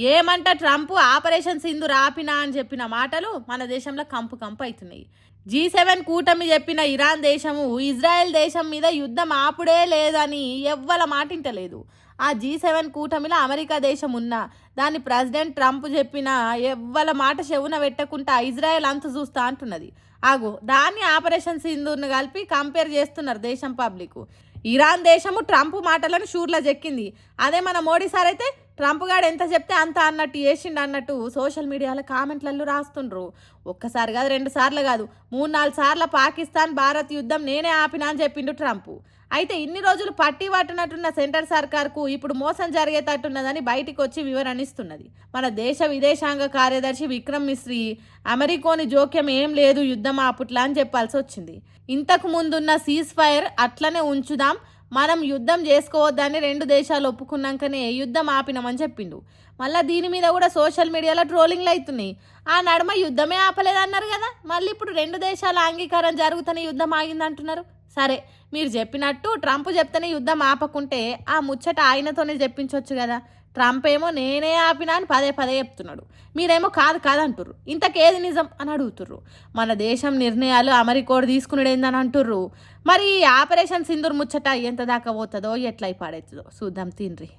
ఏమంట Trump operation Sindoor ఆపినా అని చెప్పిన మాటలు మన దేశంలో కంపు కంపు అవుతున్నాయి. G7 కూటమి చెప్పిన ఇరాన్ దేశము ఇజ్రాయెల్ దేశం మీద యుద్ధం ఆపుడే లేదని ఎవ్వల మాటింటలేదు. ఆ G7 కూటమిలో అమెరికా దేశం ఉన్నా దాని ప్రెసిడెంట్ ట్రంప్ చెప్పిన ఎవ్వల మాట చెవున పెట్టకుండా ఇజ్రాయెల్ అంత చూస్తా అంటున్నది. ఆగు, దాన్ని ఆపరేషన్ సింధూర్ను కలిపి కంపేర్ చేస్తున్నారు దేశం పబ్లిక్. ఇరాన్ దేశము ట్రంప్ మాటలను షూర్లో చెక్కింది. అదే మన మోడీ సార్ అయితే ట్రంప్ గాడు ఎంత చెప్తే అంత అన్నట్టు చేసిండు అన్నట్టు సోషల్ మీడియాలో కామెంట్లలో రాస్తుండ్రు. ఒక్కసారి కాదు, 2 సార్లు కాదు, 3-4 సార్లు పాకిస్తాన్ భారత్ యుద్ధం నేనే ఆపినా అని చెప్పిండు ట్రంప్. అయితే ఇన్ని రోజులు పట్టి పట్టినట్టున్న సెంటర్ సర్కార్కు ఇప్పుడు మోసం జరిగేటట్టున్నదని బయటికి వచ్చి వివరణ ఇస్తున్నది. మన దేశ విదేశాంగ కార్యదర్శి విక్రమ్ మిశ్రీ అమెరికోని జోక్యం ఏం లేదు యుద్ధం ఆపుట్లా అని చెప్పాల్సి వచ్చింది. ఇంతకు ముందున్న సీజ్ ఫైర్ అట్లనే ఉంచుదాం, మనం యుద్ధం చేసుకోవద్దని 2 దేశాలు ఒప్పుకున్నాకనే యుద్ధం ఆపినామని చెప్పిండు. మళ్ళీ దీని మీద కూడా సోషల్ మీడియాలో ట్రోలింగ్లు అవుతున్నాయి. ఆ నడుమ యుద్ధమే ఆపలేదన్నారు కదా, మళ్ళీ ఇప్పుడు 2 దేశాల అంగీకారం జరుగుతూనే యుద్ధం ఆగిందంటున్నారు. సరే, మీరు చెప్పినట్టు ట్రంప్ చెప్తేనే యుద్ధం ఆపకుంటే ఆ ముచ్చట ఆయనతోనే చెప్పించవచ్చు కదా. ట్రంప్ ఏమో నేనే ఆపినా అని పదే పదే చెప్తున్నాడు, మీరేమో కాదు కాదంటుర్రు. ఇంతకేది నిజం అని అడుగుతుర్రు. మన దేశం నిర్ణయాలు అమెరికోడు తీసుకున్నాడు ఏందని అంటుర్రు. మరి ఆపరేషన్ సింధూర్ ముచ్చట ఎంత దాకా పోతుందో ఎట్లా పాడవుతుందో చూద్దాం తిండ్రి.